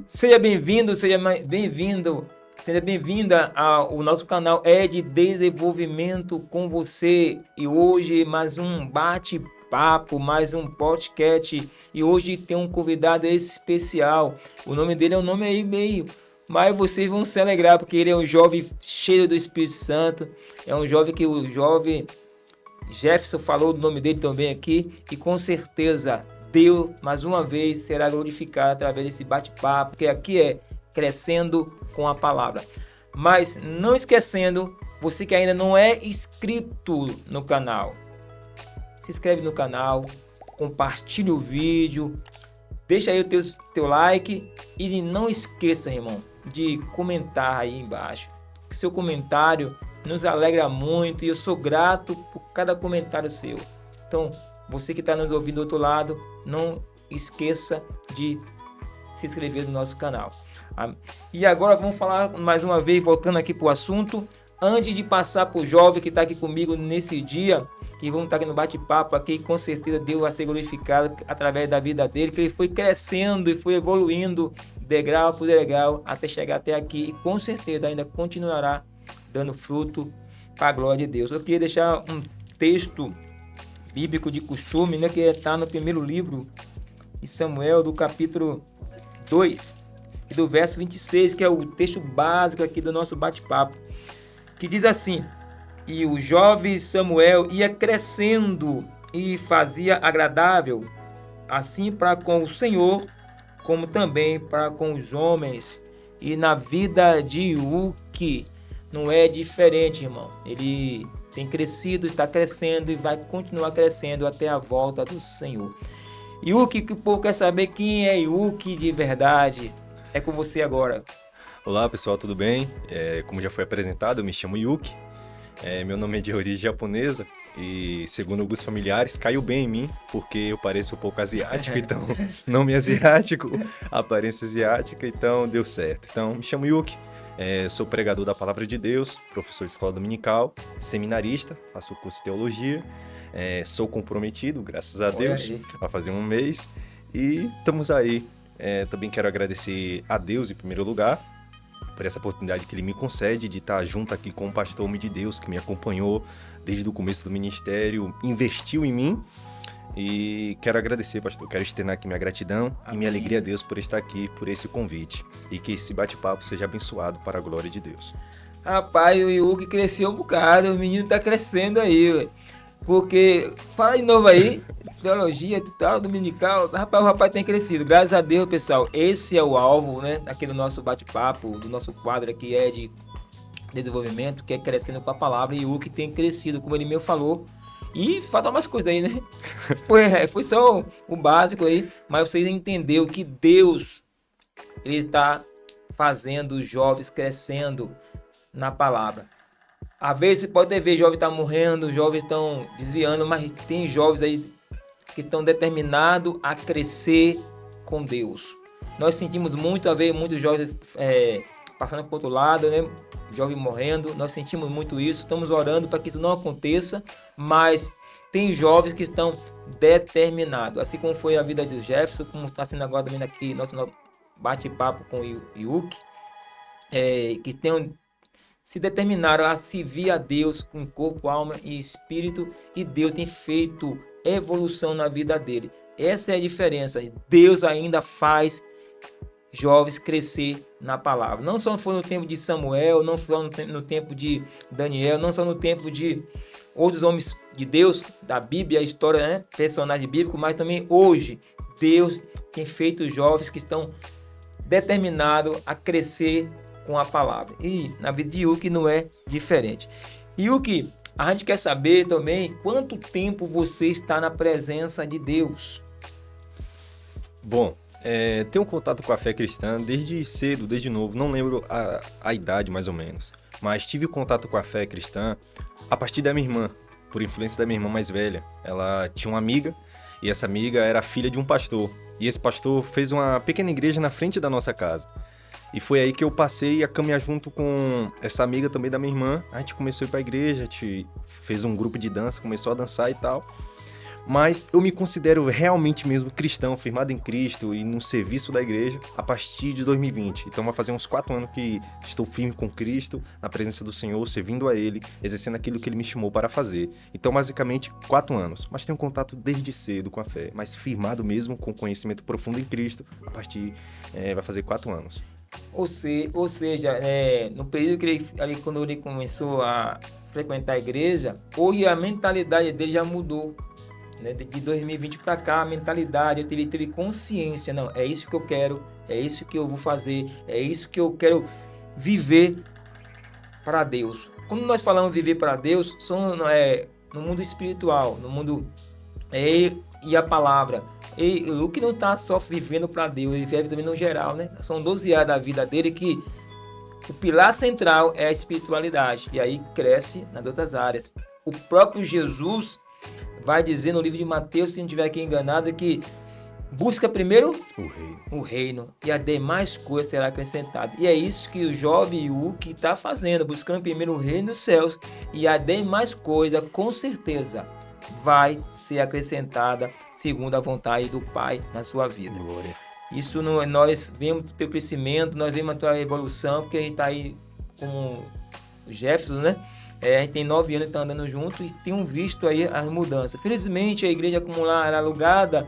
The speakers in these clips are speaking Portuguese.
Seja bem-vindo, seja bem-vinda ao nosso canal É de Desenvolvimento com você. E hoje mais um bate-papo, mais um podcast. E hoje tem um convidado especial. O nome dele é um nome aí meio, mas vocês vão se alegrar porque ele é um jovem cheio do Espírito Santo. É um jovem que o jovem Jefferson falou do nome dele também aqui, e com certeza Deus, mais uma vez, será glorificado através desse bate-papo, porque aqui é crescendo com a palavra. Mas não esquecendo, você que ainda não é inscrito no canal, se inscreve no canal, compartilhe o vídeo, deixa aí o teu like e não esqueça, irmão, de comentar aí embaixo. Seu comentário nos alegra muito e eu sou grato por cada comentário seu. Então, você que está nos ouvindo do outro lado, não esqueça de se inscrever no nosso canal. E agora vamos falar mais uma vez, voltando aqui para o assunto, antes de passar para o jovem que está aqui comigo nesse dia, que vamos estar aqui no bate-papo aqui, com certeza Deus vai ser glorificado através da vida dele, que ele foi crescendo e foi evoluindo degrau por degrau até chegar até aqui e com certeza ainda continuará dando fruto para a glória de Deus. Eu queria deixar um texto bíblico de costume, né, que está no primeiro livro de Samuel, do capítulo 2, e do verso 26, que é o texto básico aqui do nosso bate-papo, que diz assim: e o jovem Samuel ia crescendo e fazia agradável, assim para com o Senhor, como também para com os homens. E na vida de Uque não é diferente, irmão. Ele tem crescido, está crescendo e vai continuar crescendo até a volta do Senhor. Uque, que o povo quer saber quem é Uque de verdade. É com você agora. Olá pessoal, tudo bem? Como já foi apresentado, eu me chamo Yuki. Meu nome é de origem japonesa e, segundo alguns familiares, caiu bem em mim porque eu pareço um pouco asiático, então, nome asiático, aparência asiática, então deu certo. Então, me chamo Yuki, sou pregador da Palavra de Deus, professor de escola dominical, seminarista, faço curso de teologia, sou comprometido, graças a Deus, vai fazer um mês e estamos aí. Também quero agradecer a Deus em primeiro lugar, por essa oportunidade que ele me concede de estar junto aqui com o pastor homem de Deus que me acompanhou desde o começo do ministério, investiu em mim e quero agradecer, pastor, quero externar aqui minha gratidão. Amém. E minha alegria a Deus por estar aqui, por esse convite e que esse bate-papo seja abençoado para a glória de Deus. Rapaz, o Yuki cresceu um bocado, o menino tá crescendo aí, ué. Porque, fala de novo aí, teologia, tal, dominical, rapaz, o rapaz tem crescido, graças a Deus, pessoal. Esse é o alvo, né, daquele nosso bate-papo, do nosso quadro aqui é de desenvolvimento, que é crescendo com a palavra, e o que tem crescido, como ele mesmo falou. E falta mais coisas aí, né? Foi só o básico aí, mas vocês entenderam que Deus, ele está fazendo os jovens crescendo na palavra. Às vezes você pode ver jovens estão morrendo, jovens estão desviando, mas tem jovens aí que estão determinados a crescer com Deus. Nós sentimos muito a ver muitos jovens passando para o outro lado, né? Jovens morrendo, nós sentimos muito isso, estamos orando para que isso não aconteça, mas tem jovens que estão determinados, assim como foi a vida de Jefferson, como está sendo agora também aqui nosso bate-papo com o Yuki, que se determinaram a servir a Deus com corpo, alma e espírito, e Deus tem feito evolução na vida dele. Essa é a diferença. Deus ainda faz jovens crescer na palavra. Não só foi no tempo de Samuel, não só no tempo de Daniel, não só no tempo de outros homens de Deus, da Bíblia, a história, né? Personagem bíblico, mas também hoje Deus tem feito jovens que estão determinados a crescer com a palavra. E na vida de Yuki não é diferente. Yuki, a gente quer saber também quanto tempo você está na presença de Deus. Bom, tenho contato com a fé cristã desde cedo, desde novo, não lembro a idade mais ou menos, mas tive contato com a fé cristã a partir da minha irmã, por influência da minha irmã mais velha. Ela tinha uma amiga e essa amiga era filha de um pastor, e esse pastor fez uma pequena igreja na frente da nossa casa. E foi aí que eu passei a caminhar junto com essa amiga também da minha irmã. A gente começou a ir pra igreja, a gente fez um grupo de dança, começou a dançar e tal. Mas eu me considero realmente mesmo cristão, firmado em Cristo e no serviço da igreja a partir de 2020. Então vai fazer uns 4 anos que estou firme com Cristo, na presença do Senhor, servindo a Ele, exercendo aquilo que Ele me chamou para fazer. Então basicamente 4 anos, mas tenho contato desde cedo com a fé, mas firmado mesmo com conhecimento profundo em Cristo, a partir, vai fazer 4 anos. Ou seja, no período que ali quando ele começou a frequentar a igreja, hoje a mentalidade dele já mudou. Né? De 2020 para cá, a mentalidade, ele teve consciência, não, é isso que eu quero, é isso que eu vou fazer, é isso que eu quero viver para Deus. Quando nós falamos viver para Deus, no mundo espiritual, no mundo e a palavra. E o que não está só vivendo para Deus, ele vive também no geral, né? São 12 anos da vida dele que o pilar central é a espiritualidade. E aí cresce nas outras áreas. O próprio Jesus vai dizer no livro de Mateus, se não estiver aqui enganado, que busca primeiro o reino e a demais coisas será acrescentada. E é isso que o jovem Yuki está fazendo, buscando primeiro o reino dos céus e a demais coisa, com certeza, vai ser acrescentada segundo a vontade do Pai na sua vida. Glória. Isso nós vemos o teu crescimento, nós vemos a tua evolução, porque a gente está aí com o Jefferson, né? A gente tem 9 anos que está andando junto e tem visto aí as mudanças. Felizmente a igreja comunal era alugada,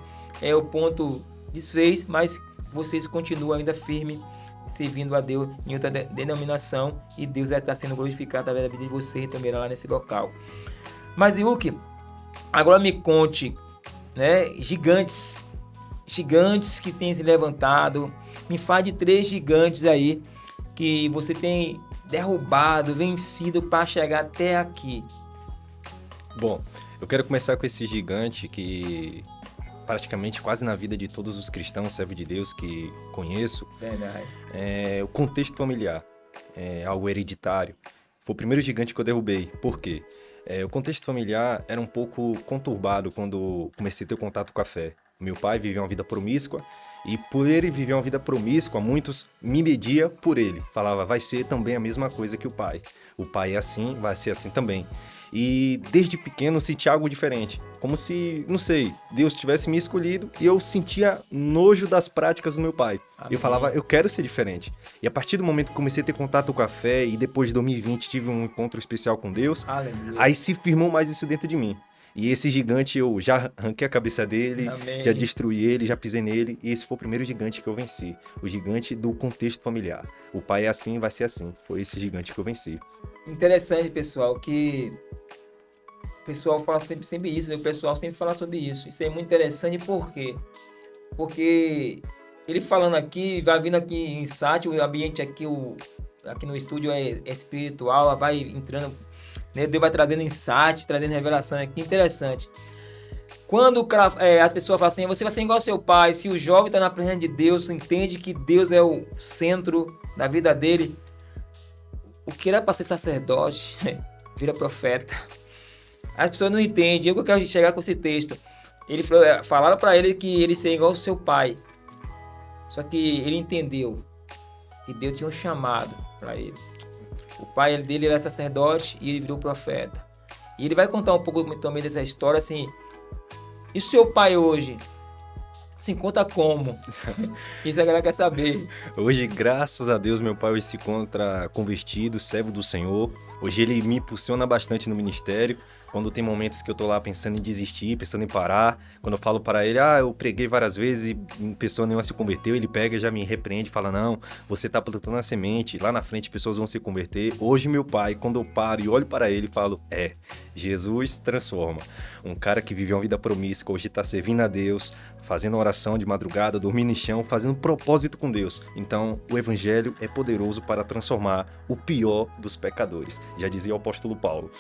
o ponto desfez, mas vocês continuam ainda firme, servindo a Deus em outra denominação, e Deus já está sendo glorificado através da vida de vocês também lá nesse local. Mas Yuki, agora me conte, né, gigantes que têm se levantado, me fale de 3 gigantes aí que você tem derrubado, vencido para chegar até aqui. Bom, eu quero começar com esse gigante que praticamente quase na vida de todos os cristãos, servo de Deus que conheço. Verdade. O contexto familiar, algo hereditário. Foi o primeiro gigante que eu derrubei. Por quê? O contexto familiar era um pouco conturbado quando comecei a ter contato com a fé. Meu pai vivia uma vida promíscua e por ele viver uma vida promíscua, muitos me mediam por ele. Falava, vai ser também a mesma coisa que o pai. O pai é assim, vai ser assim também. E desde pequeno eu sentia algo diferente. Como se, não sei, Deus tivesse me escolhido e eu sentia nojo das práticas do meu pai. Amém. Eu falava, eu quero ser diferente. E a partir do momento que comecei a ter contato com a fé e depois de 2020 tive um encontro especial com Deus, Aleluia. Aí se firmou mais isso dentro de mim. E esse gigante eu já arranquei a cabeça dele, Amém. Já destruí ele, já pisei nele. E esse foi o primeiro gigante que eu venci. O gigante do contexto familiar. O pai é assim, vai ser assim. Foi esse gigante que eu venci. Interessante, pessoal, que o pessoal fala sempre isso, né? O pessoal sempre fala sobre isso. Isso é muito interessante, por quê? Porque ele falando aqui, vai vindo aqui em insight, o ambiente aqui, aqui no estúdio é espiritual, vai entrando, né? Deus vai trazendo insight, trazendo revelação aqui, interessante. Quando as pessoas falam assim, você vai ser igual ao seu pai, se o jovem está na presença de Deus, entende que Deus é o centro da vida dele, o que era para ser sacerdote, vira profeta. As pessoas não entendem. Eu quero chegar com esse texto. Falaram para ele que ele seria igual ao seu pai. Só que ele entendeu que Deus tinha um chamado para ele. O pai dele era sacerdote e ele virou profeta. E ele vai contar um pouco também dessa história assim. E o seu pai hoje se encontra como? Isso a galera quer saber. Hoje, graças a Deus, meu pai hoje se encontra convertido, servo do Senhor. Hoje ele me impulsiona bastante no ministério. Quando tem momentos que eu tô lá pensando em desistir, pensando em parar, quando eu falo para ele, eu preguei várias vezes e pessoa nenhuma se converteu, ele pega e já me repreende, fala, não, você tá plantando a semente, lá na frente pessoas vão se converter. Hoje meu pai, quando eu paro e olho para ele, falo, Jesus transforma. Um cara que viveu uma vida promíscua, hoje tá servindo a Deus, fazendo oração de madrugada, dormindo em chão, fazendo propósito com Deus. Então, o evangelho é poderoso para transformar o pior dos pecadores. Já dizia o apóstolo Paulo.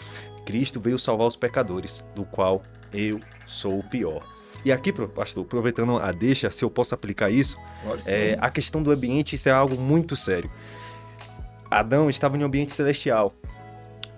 Cristo veio salvar os pecadores, do qual eu sou o pior. E aqui, pastor, aproveitando a deixa, se eu posso aplicar isso, a questão do ambiente, isso é algo muito sério. Adão estava em um ambiente celestial,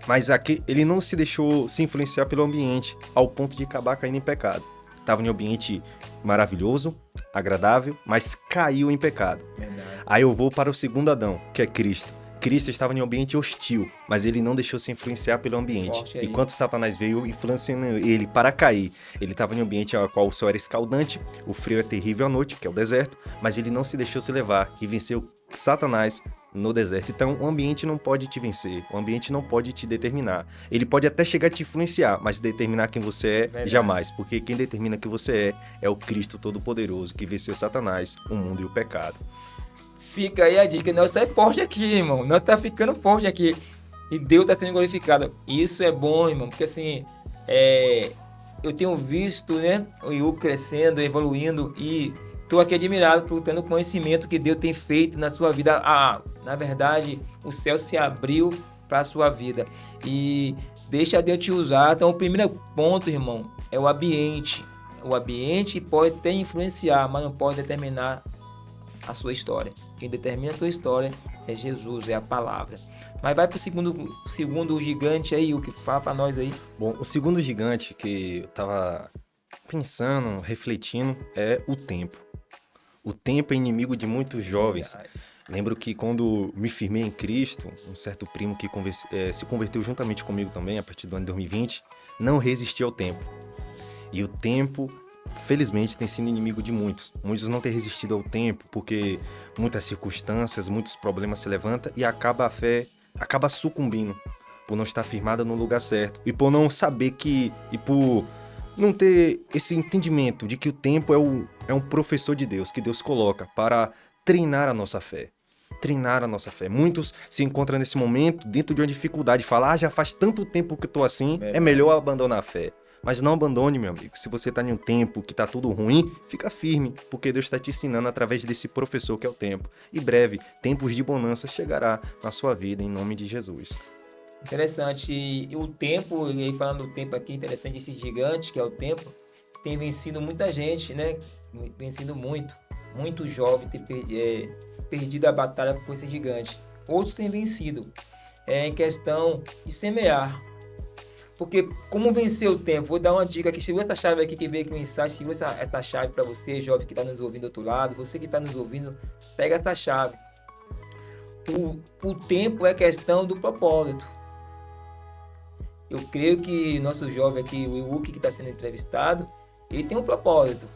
mas aqui ele não se deixou se influenciar pelo ambiente ao ponto de acabar caindo em pecado. Estava em um ambiente maravilhoso, agradável, mas caiu em pecado. Verdade. Aí eu vou para o segundo Adão, que é Cristo. Cristo estava em um ambiente hostil, mas ele não deixou se influenciar pelo ambiente. Enquanto Satanás veio influenciando ele para cair, ele estava em um ambiente ao qual o sol era escaldante, o frio é terrível à noite, que é o deserto, mas ele não se deixou se levar e venceu Satanás no deserto. Então, o ambiente não pode te vencer, o ambiente não pode te determinar. Ele pode até chegar a te influenciar, mas determinar quem você é, Verdade. jamais, porque quem determina quem você é o Cristo Todo-Poderoso, que venceu Satanás, o mundo e o pecado. Fica aí a dica, nós é forte aqui, irmão. Nós tá ficando forte aqui. E Deus tá sendo glorificado. Isso é bom, irmão, porque assim, eu tenho visto, né, o Iu crescendo, evoluindo e tô aqui admirado por tendo o conhecimento que Deus tem feito na sua vida. Na verdade, o céu se abriu para a sua vida. E deixa Deus te usar. Então, o primeiro ponto, irmão, é o ambiente. O ambiente pode até influenciar, mas não pode determinar a sua história. Quem determina a tua história é Jesus, é a palavra. Mas vai pro segundo gigante aí, o que fala para nós aí. Bom, o segundo gigante que eu tava pensando, refletindo, é o tempo. O tempo é inimigo de muitos jovens. Lembro que quando me firmei em Cristo, um certo primo que se converteu juntamente comigo também, a partir do ano de 2020, não resistia ao tempo. E o tempo, felizmente, tem sido inimigo de muitos. Muitos não têm resistido ao tempo, porque muitas circunstâncias, muitos problemas se levantam e a fé acaba sucumbindo, por não estar firmada no lugar certo. E por não saber e por não ter esse entendimento de que o tempo é um professor de Deus, que Deus coloca para treinar a nossa fé. Treinar a nossa fé. Muitos se encontram nesse momento dentro de uma dificuldade, falar, já faz tanto tempo que eu tô assim, é melhor abandonar a fé. Mas não abandone, meu amigo. Se você está em um tempo que está tudo ruim, fica firme, porque Deus está te ensinando através desse professor que é o tempo. E breve, tempos de bonança chegará na sua vida, em nome de Jesus. Interessante. E o tempo, e aí falando do tempo aqui, interessante, esse gigante que é o tempo, tem vencido muita gente, né? Vencido muito. Muito jovem tem perdido a batalha com esse gigante. Outros têm vencido. É em questão de semear. Porque como vencer o tempo? Vou dar uma dica aqui. Segura essa chave aqui que veio aqui no insight. Segura essa chave para você, jovem que está nos ouvindo do outro lado. Você que está nos ouvindo, pega essa chave. O tempo é questão do propósito. Eu creio que nosso jovem aqui, o Iuki, que está sendo entrevistado, ele tem um propósito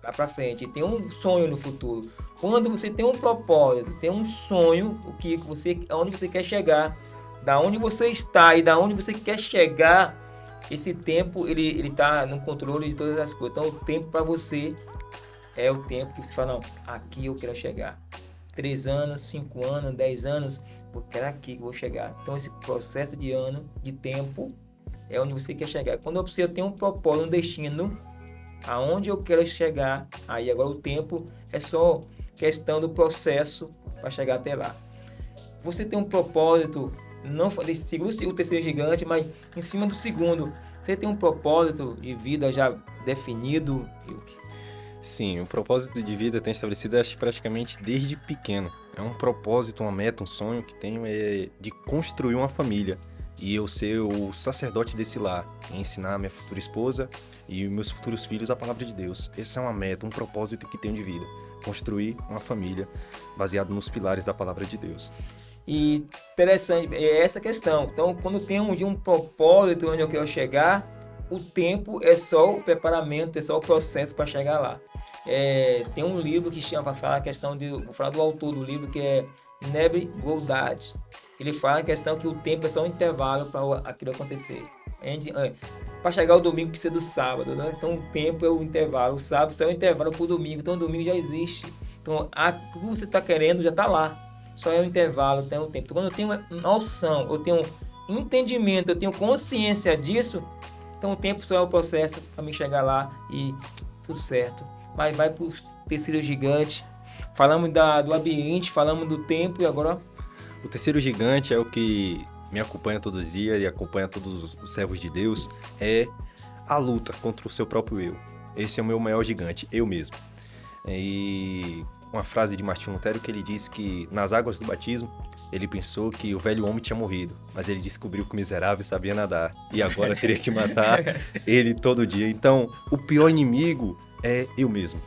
lá para frente. Ele tem um sonho no futuro. Quando você tem um propósito, tem um sonho, aonde você quer chegar, da onde você está e da onde você quer chegar, esse tempo ele tá no controle de todas as coisas. Então o tempo para você é o tempo que você fala, não, aqui eu quero chegar. 3 anos, 5 anos, 10 anos, eu quero aqui que eu vou chegar. Então esse processo de tempo é onde você quer chegar. Quando você tem um propósito, um destino, aonde eu quero chegar, aí agora o tempo é só questão do processo para chegar até lá. Você tem um propósito, não segura o terceiro gigante, mas em cima do segundo, você tem um propósito de vida já definido? Sim, o propósito de vida tem estabelecido praticamente desde pequeno. É um propósito, uma meta, um sonho que tenho é de construir uma família e eu ser o sacerdote desse lar, ensinar a minha futura esposa e meus futuros filhos a palavra de Deus. Essa é uma meta, um propósito que tenho de vida, construir uma família baseado nos pilares da palavra de Deus. E interessante, é essa questão. Então, quando tem um propósito onde eu quero chegar, o tempo é só o preparamento, é só o processo para chegar lá. Tem um livro que chama, para falar a questão vou falar do autor do livro, que é Neville Goddard. Ele fala a questão que o tempo é só um intervalo para aquilo acontecer. Para chegar o domingo precisa do sábado, né? Então o tempo é o intervalo, o sábado só é o intervalo para o domingo, então o domingo já existe. Então o que você está querendo já está lá. Só é o intervalo, tem um tempo. Então, quando eu tenho noção, eu tenho entendimento, eu tenho consciência disso, então o tempo só é o processo para mim chegar lá e tudo certo. Mas vai para o terceiro gigante. Falamos do ambiente, falamos do tempo e agora... O terceiro gigante é o que me acompanha todos os dias e acompanha todos os servos de Deus, é a luta contra o seu próprio eu. Esse é o meu maior gigante, eu mesmo. E uma frase de Martinho Lutero que ele diz que nas águas do batismo ele pensou que o velho homem tinha morrido, mas ele descobriu que o miserável sabia nadar e agora teria que matar ele todo dia. Então, o pior inimigo é eu mesmo.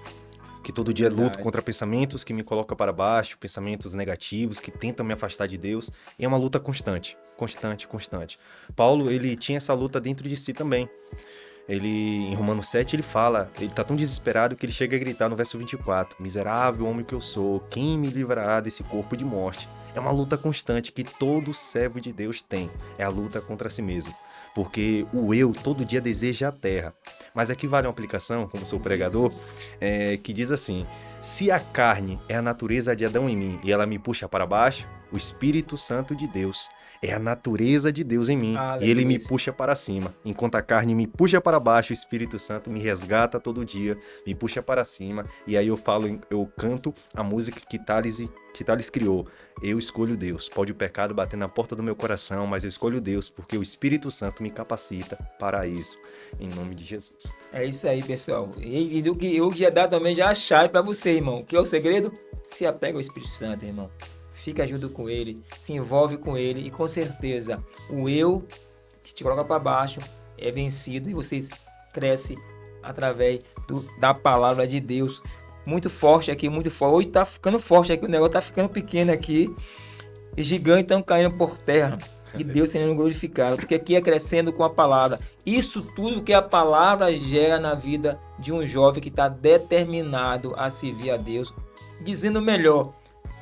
que todo dia luto Verdade. contra pensamentos que me colocam para baixo, pensamentos negativos que tentam me afastar de Deus. E é uma luta constante, constante, constante. Paulo, ele tinha essa luta dentro de si também. Ele, em Romanos 7, ele fala, ele tá tão desesperado que ele chega a gritar no verso 24, miserável homem que eu sou, quem me livrará desse corpo de morte? É uma luta constante que todo servo de Deus tem, é a luta contra si mesmo. Porque o eu todo dia deseja a terra. Mas aqui vale uma aplicação, como sou pregador, que diz assim, se a carne é a natureza de Adão em mim e ela me puxa para baixo, o Espírito Santo de Deus é a natureza de Deus em mim e ele me puxa para cima. Enquanto a carne me puxa para baixo, o Espírito Santo me resgata todo dia, me puxa para cima. E aí eu canto a música que Thales criou. Eu escolho Deus. Pode o pecado bater na porta do meu coração, mas eu escolho Deus porque o Espírito Santo me capacita para isso. Em nome de Jesus. É isso aí, pessoal. E do que eu já dá também já a chave para você, irmão. Que é o segredo? Se apega ao Espírito Santo, irmão. Fica junto com ele, se envolve com ele e com certeza o eu que te coloca para baixo é vencido e você cresce através da palavra de Deus. Muito forte aqui, muito forte. Hoje tá ficando forte aqui, o negócio tá ficando pequeno aqui. E gigantes estão caindo por terra. E Deus sendo glorificado, porque aqui é crescendo com a palavra. Isso tudo que a palavra gera na vida de um jovem que está determinado a servir a Deus, dizendo melhor,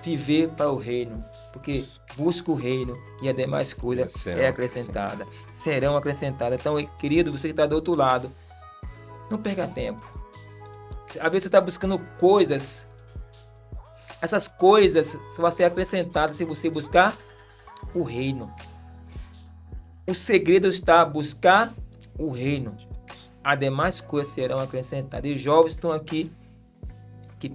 viver para o reino, porque busca o reino e as demais coisas serão acrescentadas. Então, querido, você que está do outro lado, não perca tempo. Às vezes você está buscando coisas, essas coisas só vão ser acrescentadas se você buscar o reino. O segredo está buscar o reino. As demais coisas serão acrescentadas. E os jovens estão aqui que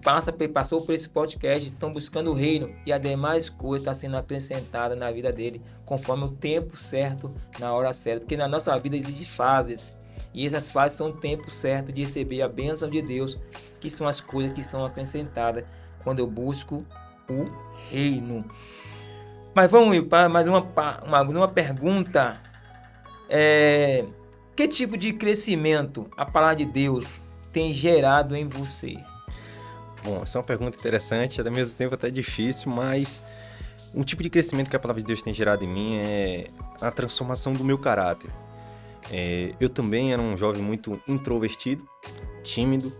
passou por esse podcast, estão buscando o reino e as demais coisas estão sendo acrescentadas na vida dele, conforme o tempo certo, na hora certa. Porque na nossa vida existem fases, e essas fases são o tempo certo de receber a bênção de Deus, que são as coisas que são acrescentadas quando eu busco o reino. Mas vamos para mais uma pergunta. Que tipo de crescimento a palavra de Deus tem gerado em você? Bom, essa é uma pergunta interessante, ao mesmo tempo até difícil, mas um tipo de crescimento que a palavra de Deus tem gerado em mim é a transformação do meu caráter. Eu também era um jovem muito introvertido, tímido,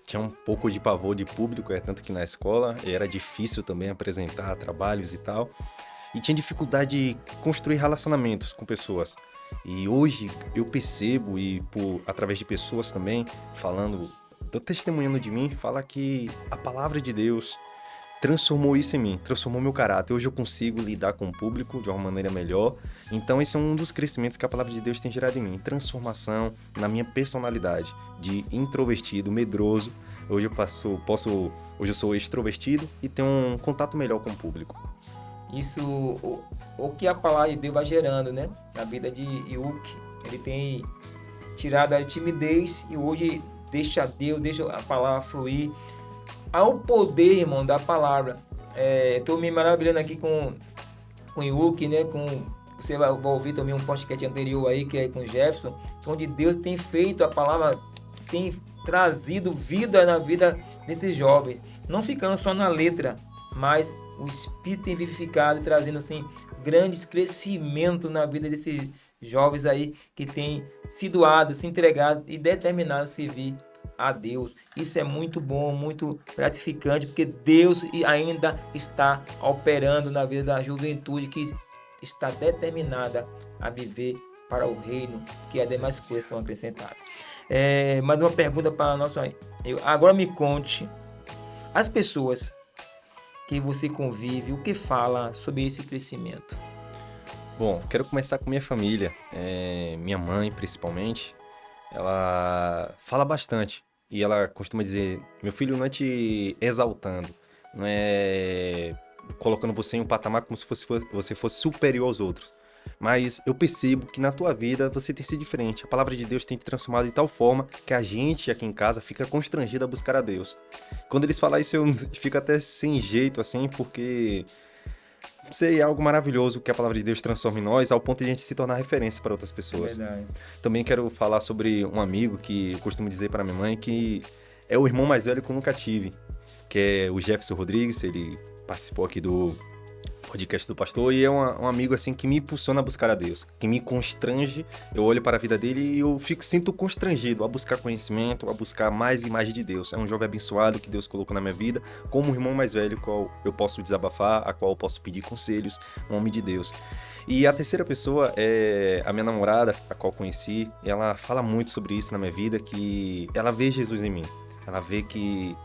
tinha um pouco de pavor de público, tanto que na escola era difícil também apresentar trabalhos e tal, e tinha dificuldade de construir relacionamentos com pessoas. E hoje eu percebo, e através de pessoas também, tô testemunhando de mim, fala que a palavra de Deus transformou isso em mim, transformou meu caráter. Hoje eu consigo lidar com o público de uma maneira melhor. Então esse é um dos crescimentos que a palavra de Deus tem gerado em mim. Transformação na minha personalidade, de introvertido, medroso. Hoje eu sou extrovertido e tenho um contato melhor com o público. Isso, o que a palavra de Deus vai gerando, né? Na vida de Yuki, ele tem tirado a timidez e hoje deixa a palavra fluir. Há o poder, irmão, da palavra. Estou me maravilhando aqui com o Yuki, né? Você vai ouvir também um podcast anterior aí, que é com o Jefferson, onde Deus tem feito a palavra, tem trazido vida na vida desses jovens. Não ficando só na letra, mas o Espírito tem vivificado e trazendo assim grandes crescimentos na vida desses jovens aí que têm se doado, se entregado e determinado a servir a Deus. Isso é muito bom, muito gratificante, porque Deus ainda está operando na vida da juventude que está determinada a viver para o reino, que as demais coisas são acrescentadas. Mais uma pergunta para nós. Agora me conte, as pessoas que você convive, o que fala sobre esse crescimento? Bom, quero começar com minha família, minha mãe principalmente. Ela fala bastante e ela costuma dizer: meu filho, não é te exaltando, não é colocando você em um patamar como se você fosse superior aos outros, mas eu percebo que na tua vida você tem sido diferente. A palavra de Deus tem te transformado de tal forma que a gente aqui em casa fica constrangido a buscar a Deus. Quando eles falam isso, eu fico até sem jeito assim, porque é algo maravilhoso que a palavra de Deus transforma em nós, ao ponto de a gente se tornar referência para outras pessoas. Verdade. Também quero falar sobre um amigo que eu costumo dizer para minha mãe que é o irmão mais velho que eu nunca tive, que é o Jefferson Rodrigues. Ele participou aqui do podcast do pastor e é um amigo assim que me impulsiona a buscar a Deus, que me constrange. Eu olho para a vida dele e eu sinto constrangido a buscar conhecimento, a buscar mais e mais de Deus. É um jovem abençoado que Deus colocou na minha vida como um irmão mais velho, qual eu posso desabafar, a qual eu posso pedir conselhos, um homem de Deus. E a terceira pessoa é a minha namorada, a qual conheci. Ela fala muito sobre isso na minha vida, que ela vê Jesus em mim. Ela vê que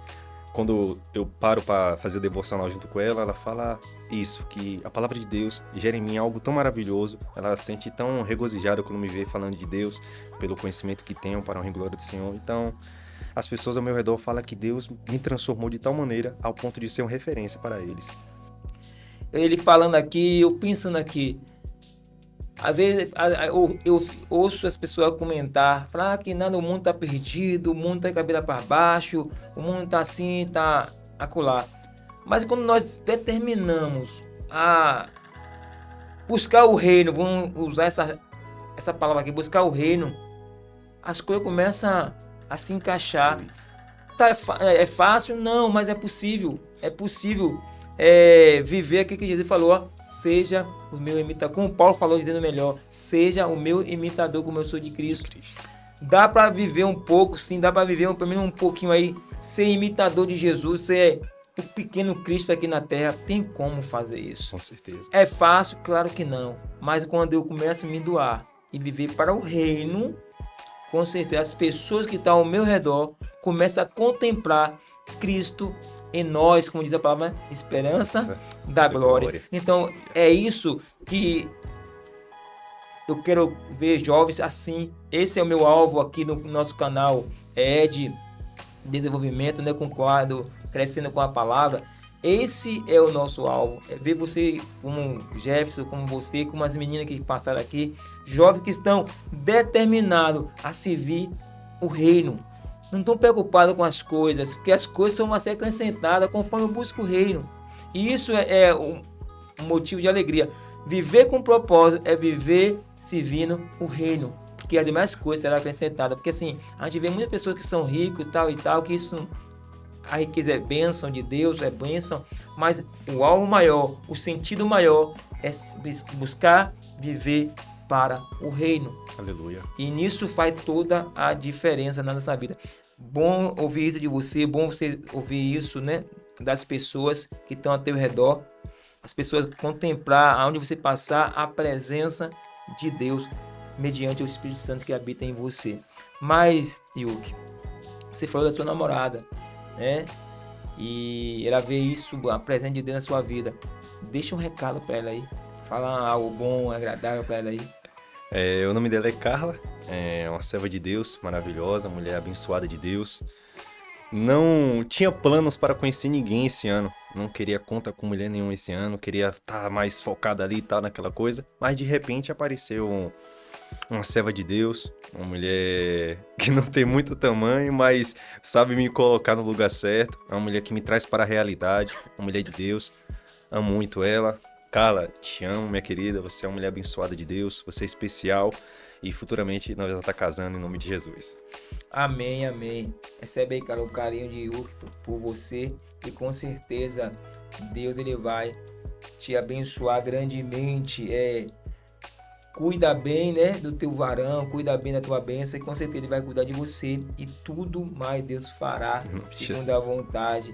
quando eu paro para fazer o devocional junto com ela, ela fala isso, que a palavra de Deus gera em mim algo tão maravilhoso. Ela se sente tão regozijada quando me vê falando de Deus, pelo conhecimento que tenho para a honra e glória do Senhor. Então, as pessoas ao meu redor falam que Deus me transformou de tal maneira ao ponto de ser uma referência para eles. Ele falando aqui, eu pensando aqui. Às vezes eu ouço as pessoas comentar, falar que nada, o mundo tá perdido, o mundo tá de cabeça para baixo, o mundo tá assim, tá acolá. Mas quando nós determinamos a buscar o reino, vamos usar essa palavra aqui, buscar o reino, as coisas começam a se encaixar. É fácil? Não, mas é possível. É possível viver aquilo que Jesus falou, ó, seja o meu imitador, como Paulo falou, dizendo melhor, seja o meu imitador como eu sou de Cristo. Dá para viver um pouco, sim, dá para viver pelo menos um pouquinho aí, ser imitador de Jesus, ser o pequeno Cristo aqui na Terra. Tem como fazer isso. Com certeza. É fácil? Claro que não. Mas quando eu começo a me doar e viver para o reino, com certeza as pessoas que estão ao meu redor começam a contemplar Cristo em nós, como diz a palavra, esperança da glória. Então, é isso que eu quero ver jovens assim. Esse é o meu alvo aqui no nosso canal, de desenvolvimento, né, com o quadro Crescendo com a Palavra. Esse é o nosso alvo, é ver você como Jefferson, como você, como as meninas que passaram aqui, jovens que estão determinados a servir o reino. Não estão preocupados com as coisas, porque as coisas são a ser acrescentadas conforme eu busco o reino. E isso é um motivo de alegria. Viver com propósito é viver servindo o reino, que as demais coisas serão acrescentadas. Porque assim, a gente vê muitas pessoas que são ricos e tal, que isso, a riqueza é bênção de Deus, é bênção, mas o alvo maior, o sentido maior é buscar viver para o reino. Aleluia. E nisso faz toda a diferença na nossa vida. Bom ouvir isso de você, bom você ouvir isso, né, das pessoas que estão ao teu redor. As pessoas contemplar, aonde você passar, a presença de Deus mediante o Espírito Santo que habita em você. Mas, Yuki, você falou da sua namorada, né? E ela vê isso, a presença de Deus na sua vida. Deixa um recado para ela aí. Fala algo bom, agradável para ela aí. O nome dela é Carla, é uma serva de Deus, maravilhosa, mulher abençoada de Deus. Não tinha planos para conhecer ninguém esse ano, não queria conta com mulher nenhuma esse ano, queria estar mais focada ali e tal, naquela coisa. Mas de repente apareceu uma serva de Deus, uma mulher que não tem muito tamanho, mas sabe me colocar no lugar certo. É uma mulher que me traz para a realidade, uma mulher de Deus, amo muito ela. Carla, te amo, minha querida, você é uma mulher abençoada de Deus, você é especial e futuramente nós vamos estar casando em nome de Jesus. Amém, amém. Recebe aí, cara, o carinho de Yuki por você e com certeza Deus ele vai te abençoar grandemente. Cuida bem, né, do teu varão, cuida bem da tua bênção e com certeza ele vai cuidar de você e tudo mais Deus fará segundo a vontade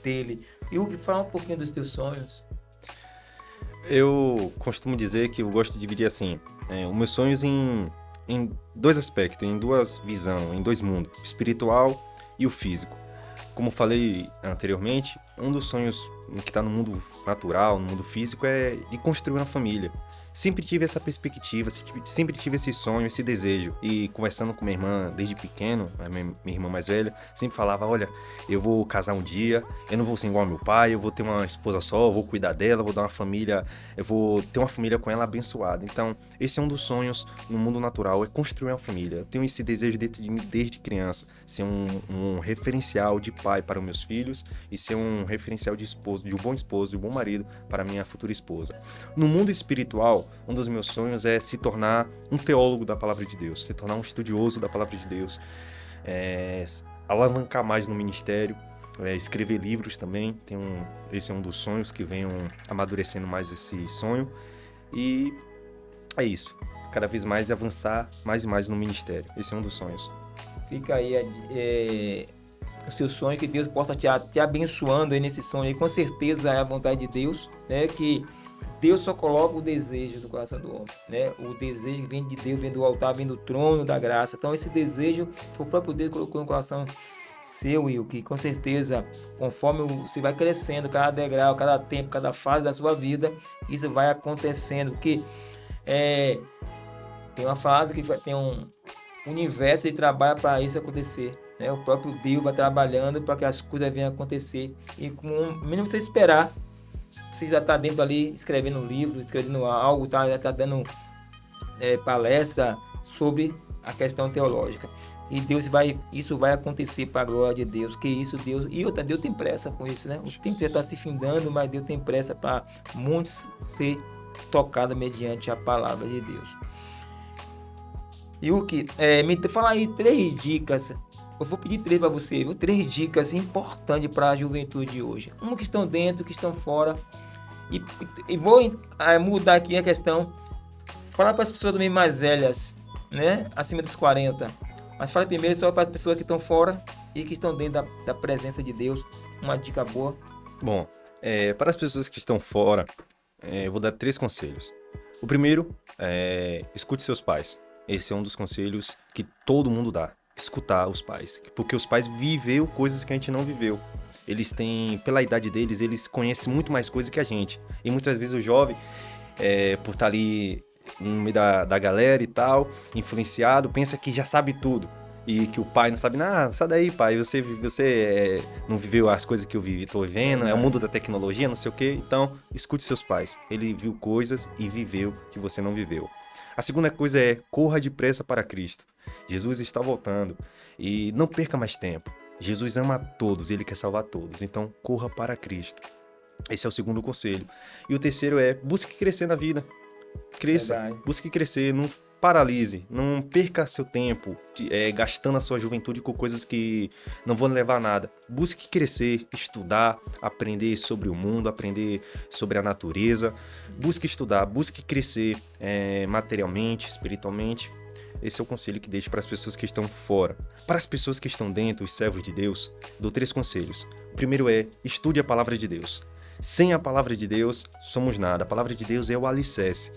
dele. Yuki, fala um pouquinho dos teus sonhos. Eu costumo dizer que eu gosto de dividir assim, os meus sonhos em dois aspectos, em duas visões, em dois mundos, o espiritual e o físico. Como falei anteriormente, um dos sonhos que está no mundo natural, no mundo físico, é de construir uma família. Sempre tive essa perspectiva, sempre tive esse sonho, esse desejo. E conversando com minha irmã desde pequeno, a minha irmã mais velha, sempre falava, olha, eu vou casar um dia, eu não vou ser igual ao meu pai, eu vou ter uma esposa só, eu vou cuidar dela, vou dar uma família, eu vou ter uma família com ela abençoada. Então, esse é um dos sonhos no mundo natural, é construir uma família. Eu tenho esse desejo dentro de mim desde criança, ser um referencial de pai para os meus filhos e ser um referencial de esposo, de um bom esposo, de um bom marido para minha futura esposa. No mundo espiritual, um dos meus sonhos é se tornar um teólogo da palavra de Deus, se tornar um estudioso da palavra de Deus, alavancar mais no ministério, escrever livros também. Esse é um dos sonhos que venham amadurecendo mais esse sonho. E é isso. Cada vez mais avançar mais e mais no ministério. Esse é um dos sonhos. Fica aí o seu sonho, que Deus possa te abençoando aí nesse sonho aí. Com certeza é a vontade de Deus, né? Que Deus só coloca o desejo do coração do homem, né? O desejo que vem de Deus, vem do altar, vem do trono da graça. Então esse desejo o próprio Deus colocou no coração seu, Will, que com certeza, conforme você vai crescendo, cada degrau, cada tempo, cada fase da sua vida, isso vai acontecendo. Porque tem uma frase que tem um universo e trabalha para isso acontecer, né? O próprio Deus vai trabalhando para que as coisas venham acontecer. E mesmo você esperar, você já está dentro ali, escrevendo livros, escrevendo algo, já está dando palestra sobre a questão teológica. E isso vai acontecer para a glória de Deus. Que isso, Deus. E outra, Deus tem pressa com isso, né? O tempo já está se findando, mas Deus tem pressa para muitos ser tocados mediante a palavra de Deus. Yuki, me fala aí 3 dicas. Eu vou pedir 3 para você, viu? 3 dicas importantes para a juventude de hoje. Uma que estão dentro, que estão fora. E vou mudar aqui a questão. Falar para as pessoas também mais velhas, né? Acima dos 40. Mas fala primeiro só para as pessoas que estão fora e que estão dentro da presença de Deus. Uma dica boa. Bom, para as pessoas que estão fora, eu vou dar 3 conselhos. O primeiro é escute seus pais. Esse é um dos conselhos que todo mundo dá. Escutar os pais. Porque os pais viveu coisas que a gente não viveu. Eles têm, pela idade deles, eles conhecem muito mais coisas que a gente. E muitas vezes o jovem, por estar ali no meio da galera e tal, influenciado, pensa que já sabe tudo. E que o pai não sabe nada. Sai daí, pai, você não viveu as coisas que eu tô vivendo, é o mundo da tecnologia, não sei o quê. Então, escute seus pais. Ele viu coisas e viveu que você não viveu. A segunda coisa é, corra depressa para Cristo. Jesus está voltando e não perca mais tempo. Jesus ama a todos, Ele quer salvar todos, então corra para Cristo. Esse é o segundo conselho. E o terceiro é, busque crescer na vida. Cresça, busque crescer, não paralise, não perca seu tempo gastando a sua juventude com coisas que não vão levar a nada. Busque crescer, estudar, aprender sobre o mundo, aprender sobre a natureza. Busque estudar, busque crescer materialmente, espiritualmente. Esse é o conselho que deixo para as pessoas que estão fora. Para as pessoas que estão dentro, os servos de Deus, dou 3 conselhos. O primeiro é, estude a palavra de Deus. Sem a palavra de Deus, somos nada. A palavra de Deus é o alicerce.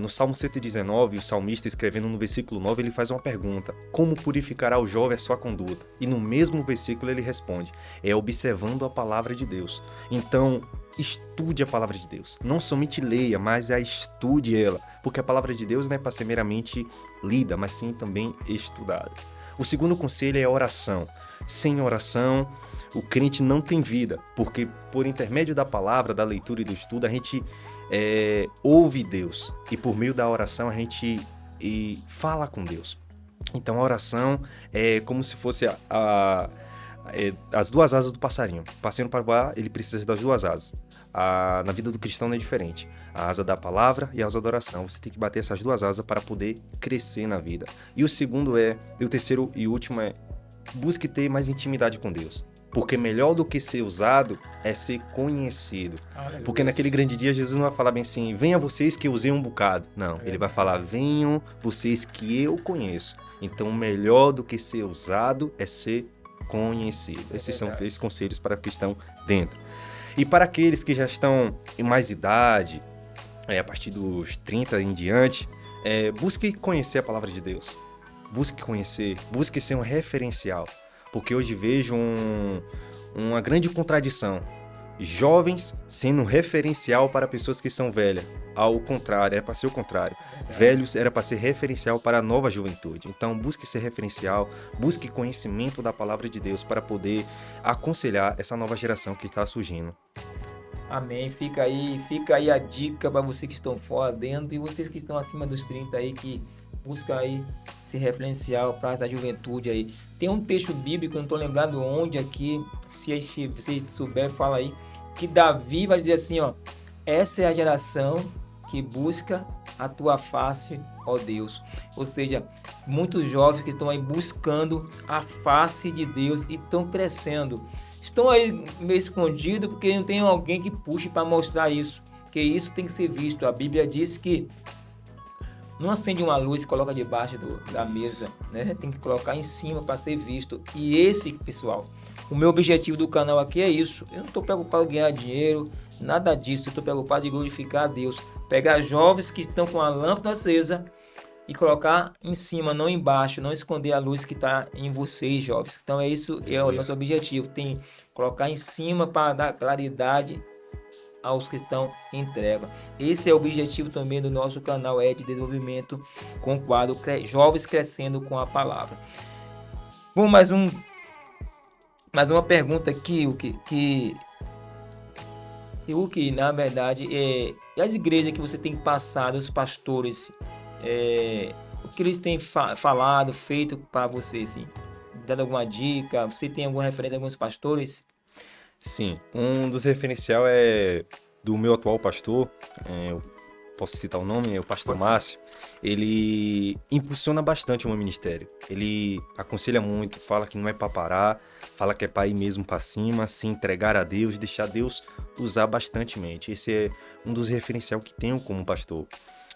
No Salmo 119, o salmista, escrevendo no versículo 9, ele faz uma pergunta: como purificará o jovem a sua conduta? E no mesmo versículo ele responde: observando a palavra de Deus. Então, estude a palavra de Deus. Não somente leia, mas estude ela. Porque a palavra de Deus não é para ser meramente lida, mas sim também estudada. O segundo conselho é a oração. Sem oração, o crente não tem vida. Porque por intermédio da palavra, da leitura e do estudo, a gente ouve Deus. E por meio da oração, a gente fala com Deus. Então a oração é como se fosse as 2 asas do passarinho. O passarinho, para voar, ele precisa das 2 asas. Na vida do cristão não é diferente. A asa da palavra e a asa da oração. Você tem que bater essas 2 asas para poder crescer na vida. E o terceiro e último é, busque ter mais intimidade com Deus. Porque melhor do que ser usado é ser conhecido. Porque naquele grande dia Jesus não vai falar bem assim, venham vocês que eu usei um bocado. Não, ele vai falar, venham vocês que eu conheço. Então melhor do que ser usado é ser conhecido. Esses são os 3 conselhos para que estão dentro. E para aqueles que já estão em mais idade, a partir dos 30 em diante, busque conhecer a palavra de Deus. Busque conhecer, busque ser um referencial. Porque hoje vejo uma grande contradição. Jovens sendo um referencial para pessoas que são velhas. Ao contrário, é para ser o contrário. Velhos era para ser referencial para a nova juventude. Então busque ser referencial, busque conhecimento da palavra de Deus para poder aconselhar essa nova geração que está surgindo. Amém. Fica aí a dica para vocês que estão fora, dentro, e vocês que estão acima dos 30 aí, que busca aí esse referencial para a juventude aí. Tem um texto bíblico, eu não estou lembrando onde aqui, se você souber, fala aí, que Davi vai dizer assim, ó, essa é a geração que busca a tua face, ó Deus. Ou seja, muitos jovens que estão aí buscando a face de Deus e estão crescendo. Estão aí meio escondidos porque não tem alguém que puxe para mostrar isso. Porque isso tem que ser visto. A Bíblia diz que não acende uma luz e coloca debaixo da mesa, né? Tem que colocar em cima para ser visto. E esse, pessoal, o meu objetivo do canal aqui é isso. Eu não estou preocupado em ganhar dinheiro, nada disso. Eu estou preocupado em glorificar a Deus. Pegar jovens que estão com a lâmpada acesa e colocar em cima, não embaixo, não esconder a luz que está em vocês, jovens. Então é isso, é o nosso objetivo. Tem que colocar em cima para dar claridade aos que estão em treva. Esse é o objetivo também do nosso canal de desenvolvimento com o quadro Jovens Crescendo com a Palavra. Bom, mais uma pergunta aqui, o que na verdade é as igrejas que você tem passado, os pastores, o que eles têm falado, feito para você, assim, dado alguma dica? Você tem alguma referência de alguns pastores? Sim, um dos referenciais é do meu atual pastor, eu posso citar o nome, é o pastor Márcio. Ele impulsiona bastante o meu ministério. Ele aconselha muito, fala que não é para parar, fala que é para ir mesmo para cima, se entregar a Deus, deixar Deus usar bastantemente. Esse é um dos referenciais que tenho como pastor.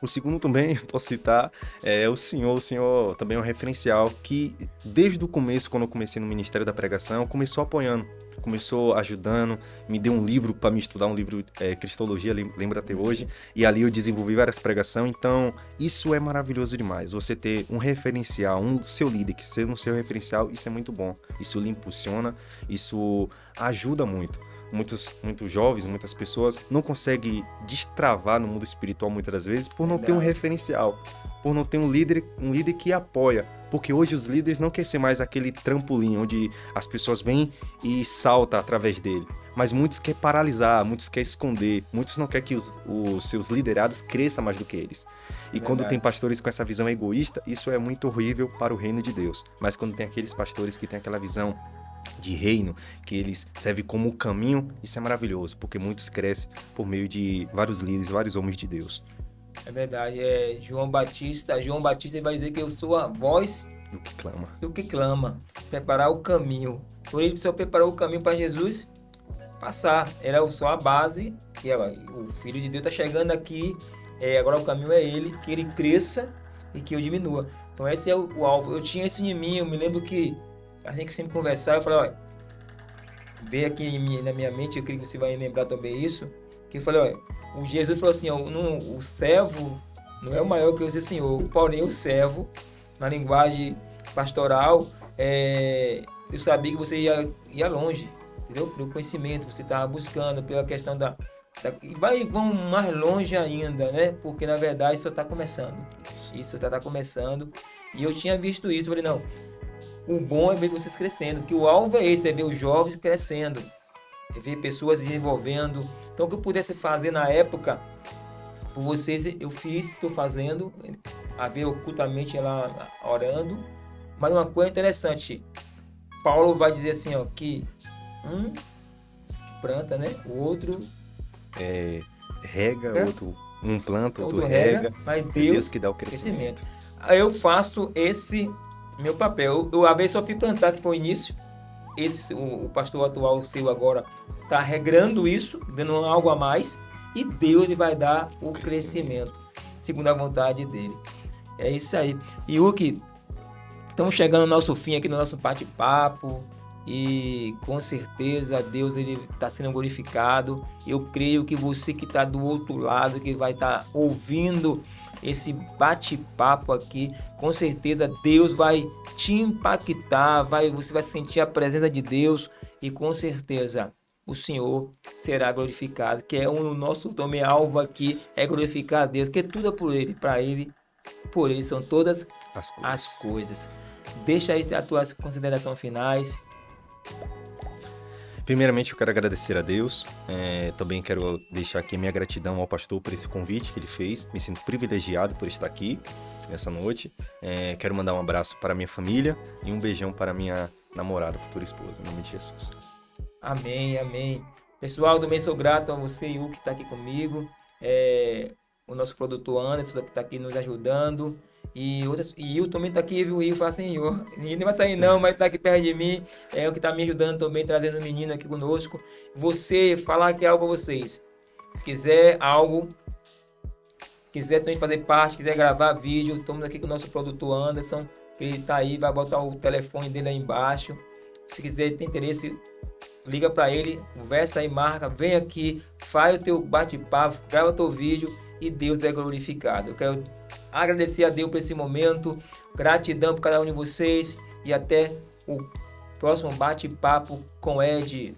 O segundo também, posso citar, é o senhor. O senhor também é um referencial que, desde o começo, quando eu comecei no Ministério da Pregação, começou apoiando, começou ajudando, me deu um livro para me estudar, um livro Cristologia, lembro até hoje, e ali eu desenvolvi várias pregações. Então, isso é maravilhoso demais, você ter um referencial, seu líder que seja um seu referencial, isso é muito bom, isso lhe impulsiona, isso ajuda muito. Muitos jovens, muitas pessoas não conseguem destravar no mundo espiritual muitas das vezes por não ter um referencial, por não ter um líder que apoia. Porque hoje os líderes não querem ser mais aquele trampolim onde as pessoas vêm e saltam através dele. Mas muitos querem paralisar, muitos querem esconder, muitos não querem que os seus liderados cresçam mais do que eles. E quando tem pastores com essa visão egoísta, isso é muito horrível para o reino de Deus. Mas quando tem aqueles pastores que têm aquela visão de reino, que eles servem como caminho, isso é maravilhoso, porque muitos crescem por meio de vários líderes, vários homens de Deus. É verdade, João Batista vai dizer que eu sou a voz do que clama, preparar o caminho. Por ele precisou preparar o caminho para Jesus passar, era só a base, que o Filho de Deus está chegando aqui, agora o caminho é ele, que ele cresça e que eu diminua. Então esse é o alvo. Eu tinha isso em mim, eu me lembro que a gente sempre conversava, eu falei, olha, veio aqui na minha mente, eu creio que você vai lembrar também isso, que eu falei, olha, o Jesus falou assim, o servo não é o maior que o seu senhor, porém o servo, na linguagem pastoral, eu sabia que você ia longe, entendeu? Pelo conhecimento, você estava buscando, pela questão e vão mais longe ainda, né? Porque na verdade isso está começando, e eu tinha visto isso, eu falei, não, o bom é ver vocês crescendo, que o alvo é esse, é ver os jovens crescendo, é ver pessoas desenvolvendo. Então o que eu pudesse fazer na época, por vocês, eu fiz, estou fazendo, a ver ocultamente lá orando. Mas uma coisa interessante, Paulo vai dizer assim, que um planta, né? O outro rega, um planta, outro rega, mas Deus que dá o crescimento. Aí eu faço esse meu papel. Eu abri só fui plantar, que foi o início. O pastor atual seu agora está regrando isso, dando algo a mais, e Deus ele vai dar o crescimento segundo a vontade dele. É isso aí. E o que estamos chegando ao nosso fim aqui no nosso bate-papo, e com certeza Deus ele está sendo glorificado. Eu creio que você que está do outro lado, que vai estar ouvindo esse bate-papo aqui, com certeza Deus vai te impactar, você vai sentir a presença de Deus, e com certeza o Senhor será glorificado, que é o nosso também alvo aqui, é glorificar a Deus, porque tudo é por Ele, para Ele, por Ele são todas as coisas. Deixa aí as tuas considerações finais. Primeiramente, eu quero agradecer a Deus. Também quero deixar aqui a minha gratidão ao pastor por esse convite que ele fez. Me sinto privilegiado por estar aqui essa noite. Quero mandar um abraço para a minha família e um beijão para a minha namorada, futura esposa, em nome de Jesus. Amém, amém. Pessoal, também sou grato a você, Yu, que está aqui comigo. o nosso produtor Anderson, que está aqui nos ajudando. E o também tá aqui, viu? O Rio fala assim, ninguém vai sair não, mas tá aqui perto de mim. É o que tá me ajudando também, trazendo o menino aqui conosco. Você, falar aqui algo pra vocês. Se quiser algo, quiser também fazer parte, quiser gravar vídeo, estamos aqui com o nosso produtor Anderson, que ele tá aí, vai botar o telefone dele aí embaixo. Se quiser, tem interesse, liga para ele, conversa aí, marca, vem aqui, faz o teu bate-papo, grava teu vídeo e Deus é glorificado. Eu quero agradecer a Deus por esse momento, gratidão por cada um de vocês e até o próximo bate-papo com Ed.